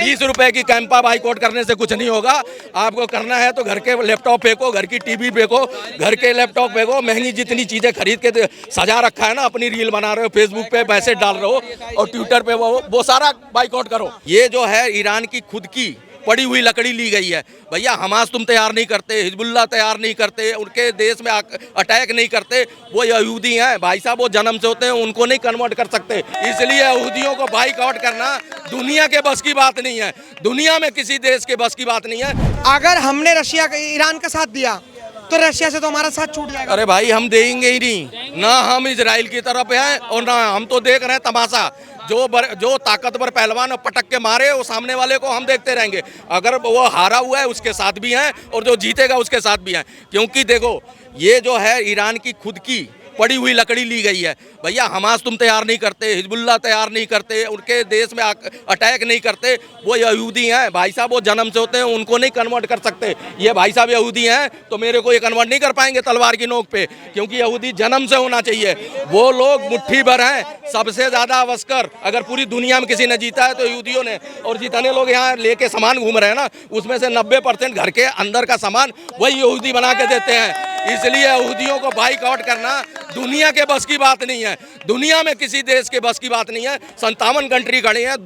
20 रुपए की कैंपा बाइकआउट करने से कुछ नहीं होगा। आपको करना है तो घर के लैपटॉप फेंको, घर की टीवी फेंको, घर के लैपटॉप फेंको, महंगी जितनी चीजें खरीद के सजा रखा है ना, अपनी रील बना रहे हो, फेसबुक पे पैसे डाल रहे हो और ट्विटर पे वो सारा बाइकआउट करो। ये जो है ईरान की खुद की पड़ी हुई लकड़ी ली गई है। भैया हमास तुम तैयार नहीं करते, हिजबुल्लाह तैयार नहीं करते, उनके देश में अटैक नहीं करते। वो यहूदी हैं भाई साहब, वो जन्म से होते हैं, उनको नहीं कन्वर्ट कर सकते। इसलिए यहूदियों को बाइकआउट करना दुनिया के बस की बात नहीं है, दुनिया में किसी देश के बस की बात नहीं है। अगर हमने रशिया ईरान का साथ दिया तो रशिया से तो हमारा साथ छूट जाएगा। अरे भाई हम देंगे ही नहीं, ना हम इजराइल की तरफ हैं और ना हम तो देख रहे हैं तमाशा। जो ताकतवर पहलवान पटक के मारे वो सामने वाले को हम देखते रहेंगे। अगर वो हारा हुआ है उसके साथ भी हैं और जो जीतेगा उसके साथ भी हैं, क्योंकि देखो ये जो है ईरान की खुद की पड़ी हुई लकड़ी ली गई है। भैया हमास तुम तैयार नहीं करते, हिजबुल्लाह तैयार नहीं करते, उनके देश में अटैक नहीं करते। वो यहूदी हैं भाई साहब, वो जन्म से होते हैं, उनको नहीं कन्वर्ट कर सकते। ये भाई साहब यहूदी हैं तो मेरे को ये कन्वर्ट नहीं कर पाएंगे तलवार की नोक पे, क्योंकि यहूदी जन्म से होना चाहिए। वो लोग मुट्ठी भर हैं, सबसे ज्यादा अवस्कर अगर पूरी दुनिया में किसी ने जीता है तो यहूदियों ने। और जितने लोग यहाँ लेके सामान घूम रहे हैं ना, उसमें से 90% घर के अंदर का सामान वही यहूदी बना के देते हैं। इसलिए यहूदियों को बाइकआउट करना दुनिया के बस की बात नहीं है, दुनिया में किसी देश के बस की बात नहीं है। 57 कंट्री खड़े हैं,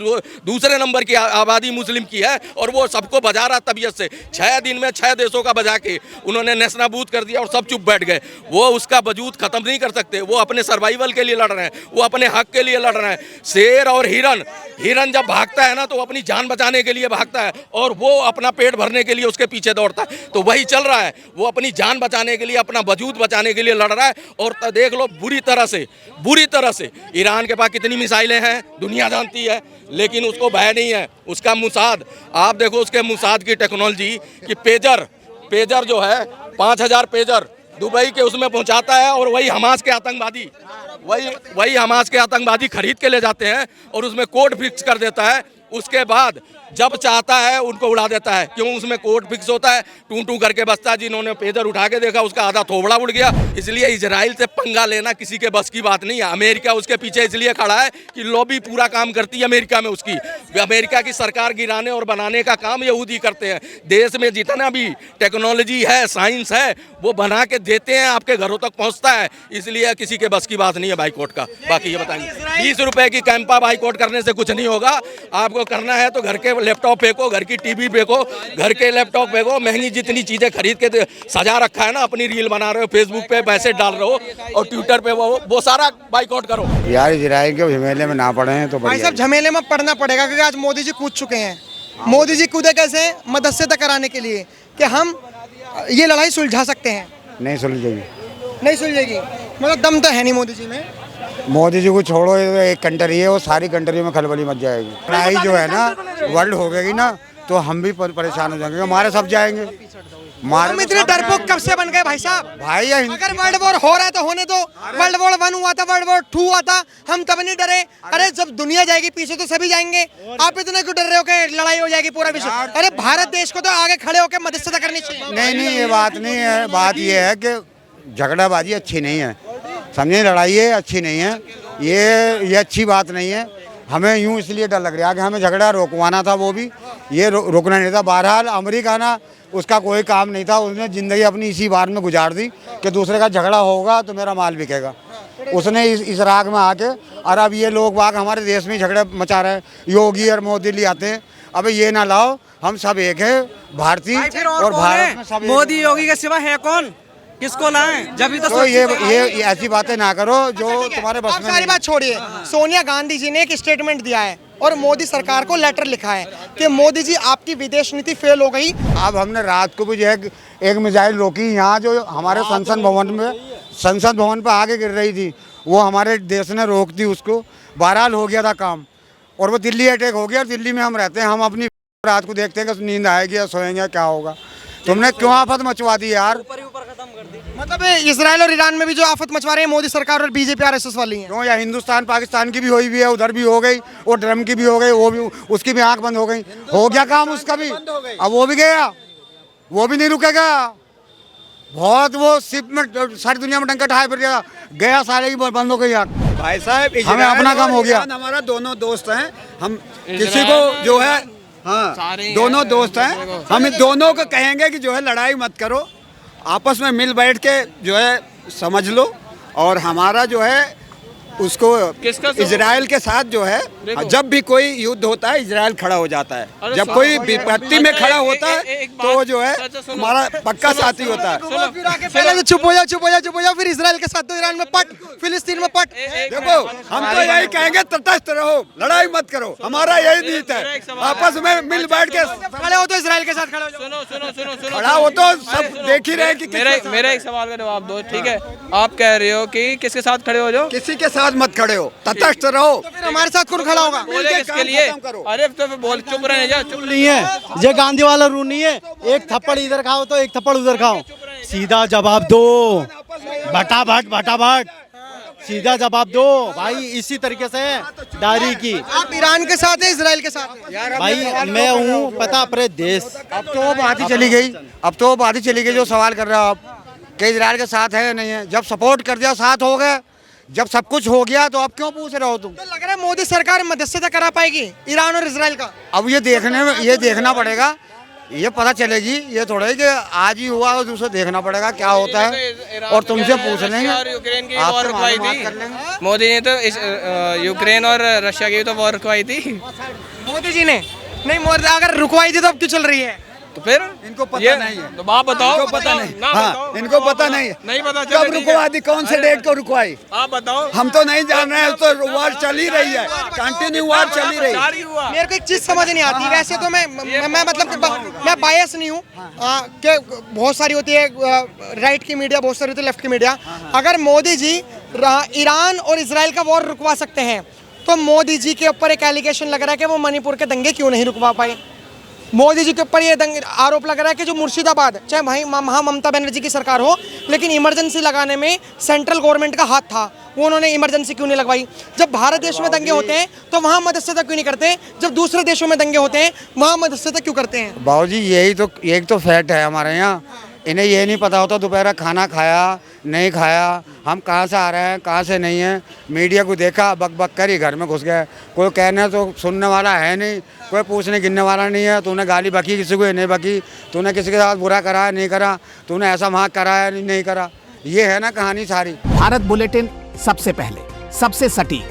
दूसरे नंबर की आबादी मुस्लिम की है और वो सबको बजा रहा तबीयत से। 6 दिन में 6 देशों का बजा के उन्होंने नेस्तनाबूद कर दिया और सब चुप बैठ गए। वो उसका वजूद खत्म नहीं कर सकते। वो अपने सर्वाइवल के लिए लड़ रहे हैं, वो अपने हक के लिए लड़ रहे हैं। शेर और हिरन जब भागता है ना तो वो अपनी जान बचाने के लिए भागता है और वो अपना पेट भरने के लिए उसके पीछे दौड़ता है। तो वही चल रहा है, वो अपनी जान बचाने के लिए, अपना वजूद बचाने के लिए लड़ रहा है। और देख लो बुरी तरह से ईरान के पास कितनी मिसाइलें हैं दुनिया जानती है, लेकिन उसको भय नहीं है। उसका मुसाद आप देखो, उसके मुसाद की टेक्नोलॉजी कि पेजर जो है 5000 पेजर दुबई के उसमें पहुंचाता है और वही हमास के आतंकवादी खरीद के ले जाते हैं और उसमें कोड फिक्स कर देता है। उसके बाद जब चाहता है उनको उड़ा देता है, क्यों उसमें कोड फिक्स होता है, टू टू करके बचता है। जिन्होंने पेजर उठा के देखा उसका आधा थोबड़ा उड़ गया। इसलिए इजराइल से पंगा लेना किसी के बस की बात नहीं है। अमेरिका उसके पीछे इसलिए खड़ा है कि लॉबी पूरा काम करती है अमेरिका में उसकी। अमेरिका की सरकार गिराने और बनाने का काम यहूदी करते हैं। देश में जितना भी टेक्नोलॉजी है, साइंस है, वो बना के देते हैं, आपके घरों तक पहुँचता है। इसलिए किसी के बस की बात नहीं है बाइकआउट का। बाकी ये बताएंगे 20 रुपए की कैंपा बाइकआउट करने से कुछ नहीं होगा। आपको करना है तो घर के लैपटॉप फेंको, घर की टीवी फेंको, घर के लैपटॉप फेंको, महंगी जितनी चीजें खरीद के सजा रखा है ना, अपनी रील बना रहे हो, फेसबुक पे पैसे डाल रहे हो और ट्विटर पे वो सारा बाइकआउट करो। यार इजराइल के झमेले में ना पड़े हैं तो भाई साहब झमेले में पड़ना पड़ेगा, क्योंकि आज मोदी जी कूद चुके हैं। मोदी जी कूदे कैसे? मदस्यता कराने के लिए कि हम ये लड़ाई सुलझा सकते हैं। नहीं सुलझेगी, नहीं सुलझेगी, मतलब दम तो है नहीं मोदी जी में। मोदी जी को छोड़ो, एक कंट्री है, वो सारी कंट्री में खलबली मच जाएगी। लड़ाई जो है ना वर्ल्ड हो गई ना तो हम भी परेशान हो जाएंगे, हमारे सब जाएंगे। हम इतने डरपोक कब से बन गए भाई साहब? भाई अगर वर्ल्ड वॉर हो रहा है तो होने दो। वर्ल्ड वॉर 1 हुआ था, वर्ल्ड वॉर 2 हुआ था, हम तब नहीं डरे। अरे जब दुनिया जाएगी पीछे तो सभी जाएंगे। आप इतने क्यों डर रहे हो कि लड़ाई हो जाएगी पूरा विश्व? अरे भारत देश को तो आगे खड़े होकर मदद करनी चाहिए। नहीं ये बात नहीं है। बात ये है कि झगड़ाबाजी अच्छी नहीं है, समझे, लड़ाई है अच्छी नहीं है, ये अच्छी बात नहीं है। हमें यूं इसलिए डर लग रहा है कि हमें झगड़ा रोकवाना था, वो भी ये रुकना नहीं था। बहरहाल अमेरिका ना उसका कोई काम नहीं था, उसने ज़िंदगी अपनी इसी बात में गुजार दी कि दूसरे का झगड़ा होगा तो मेरा माल बिकेगा। उसने इस राग में आके, और अब ये लोग बाग हमारे देश में झगड़े मचा रहे हैं, योगी और मोदी ले आते हैं। अब ये ना लाओ, हम सब एक है भारतीय और भारत में सब। मोदी योगी के सिवा है कौन? किसको लाएं? जब भी तो ये ऐसी बातें ना करो जो तुम्हारे बस में। सारी बात छोड़िए, सोनिया गांधी जी ने एक स्टेटमेंट दिया है और मोदी सरकार को लेटर लिखा है कि मोदी जी आपकी विदेश नीति फेल हो गई। अब हमने रात को भी जो है एक मिसाइल रोकी यहाँ जो हमारे संसद भवन पे आगे गिर रही थी, वो हमारे देश ने रोक दी उसको। बहरहाल हो गया था काम, और वो दिल्ली अटैक हो गया। और दिल्ली में हम रहते हैं, हम अपनी रात को देखते हैं कि नींद आएगी या सोएंगे, क्या होगा। तुमने क्यों आफत मचवा दी यार? मतलब इजराइल और ईरान में भी जो आफत मचवा रहे हैं मोदी सरकार और बीजेपी आरएसएस वाली है। क्यों? या हिंदुस्तान पाकिस्तान की भी हुई भी है, उधर भी हो गई, और ड्रम की भी हो गई, वो भी, उसकी भी आंख बंद हो गई। हो गया काम उसका भी, अब वो भी गया, वो भी नहीं रुकेगा। बहुत वो सिप में सारी दुनिया में डंका ढाई फिर गया, सारे ही बंद हो गई आंख। भाई साहब हमें अपना काम हो गया। हमारा दोनों दोस्त हैं, हम किसी को जो है हाँ दोनों दोस्त हैं। हम इन दोनों को कहेंगे कि जो है लड़ाई मत करो, आपस में मिल बैठ के जो है समझ लो। और हमारा जो है उसको इजराइल के साथ जो है जब भी कोई युद्ध होता है इजराइल खड़ा हो जाता है। जब कोई विपत्ति में खड़ा होता है तो वो जो है हमारा पक्का साथी होता है। पहले तो चुप हो जाओ, फिर इजराइल के साथ तो ईरान में पट, फिलिस्तीन में पट। देखो हम तो यही कहेंगे तटस्थ रहो, लड़ाई मत करो, हमारा यही नीत है। आपस में मिल बैठ के खड़े हो तो इजराइल के साथ खड़े हो जाओ। सुनो खड़ा हो तो सब देख ही रहे कि मेरा एक सवाल का जवाब दो, ठीक है? आप कह रहे हो कि किसके साथ खड़े हो जाओ? किसी के साथ मत खड़े हो, तटस्थ रहो। तो फिर हमारे साथ कौन खड़ा होगा? बोले किसके लिए? अरे तो फिर बोल, चुप रहने जा। चुप नहीं है, ये गांधी वाला रूल नहीं है, एक थप्पड़ इधर खाओ तो एक थप्पड़ उधर खाओ। सीधा जवाब दो, भटाभट सीधा जवाब दो भाई। इसी तरीके से डायरी की। आप ईरान के साथ है, इजराइल के साथ है? भाई मैं हूँ पता अपने देश। अब तो वो बात ही चली गई, जो सवाल कर रहे हो आप कि इजराइल के साथ है या नहीं है। जब सपोर्ट कर दिया साथ हो गए, जब सब कुछ हो गया तो अब क्यों पूछ रहे हो तुम? तो लग रहा है मोदी सरकार मध्यस्थता करा पाएगी ईरान और इजराइल का। अब ये देखना पड़ेगा, ये पता चलेगी। ये थोड़ा ही कि आज ही हुआ और दूसरा देखना पड़ेगा क्या होता है, और तुमसे पूछ लेंगे, यूक्रेन की आपसे वॉर रुकवाई मालूमात कर थी लेंगे। मोदी ने तो यूक्रेन और रशिया की तो वॉर रुकवाई थी। मोदी जी ने नहीं, मोदी अगर रुकवाई थी तो अब क्यों चल रही है? तो फिर इनको पता नहीं है। तो आप बताओ। इनको पता नहीं। ना हाँ, बताओ। इनको पता नहीं है। नहीं पता कब चला, ठीक है। रुकवा दी, कौन से डेट को रुकवाई? आप बताओ। हम तो नहीं जान रहे हैं, तो वार चल ही रही है, कंटिन्यू वार चल ही रही है। जारी हुआ। मेरे को एक चीज समझ नहीं आती। वैसे तो मैं मतलब कि मैं बायस नहीं हूँ कि बहुत सारी होती है राइट की मीडिया, बहुत सारी होती है लेफ्ट की मीडिया। अगर मोदी जी ईरान और इजराइल का वॉर रुकवा सकते हैं तो मोदी जी के ऊपर एक एलिगेशन लग रहा है कि वो मणिपुर के दंगे क्यों नहीं रुकवा पाए। मोदी जी के ऊपर ये आरोप लग रहा है कि जो मुर्शिदाबाद, चाहे भाई महा ममता बनर्जी की सरकार हो, लेकिन इमरजेंसी लगाने में सेंट्रल गवर्नमेंट का हाथ था, वो उन्होंने इमरजेंसी क्यों नहीं लगवाई। जब भारत देश में दंगे होते हैं तो वहाँ मध्यस्थता क्यों नहीं करते, जब दूसरे देशों में दंगे होते हैं वहाँ मध्यस्थता क्यों करते हैं? बाबूजी यही तो एक तो फैक्ट है हमारे यहाँ। इन्हें ये नहीं पता होता दोपहर खाना खाया नहीं खाया, हम कहाँ से आ रहे हैं कहाँ से नहीं है। मीडिया को देखा, बक बक कर ही घर में घुस गए। कोई कहने तो सुनने वाला है नहीं, कोई पूछने गिनने वाला नहीं है। तूने गाली बकी किसी को नहीं बकी, तूने किसी के साथ बुरा करा है नहीं करा, तूने ऐसा वहाँ करा है नहीं करा। ये है ना कहानी सारी। भारत बुलेटिन सबसे पहले, सबसे सटीक,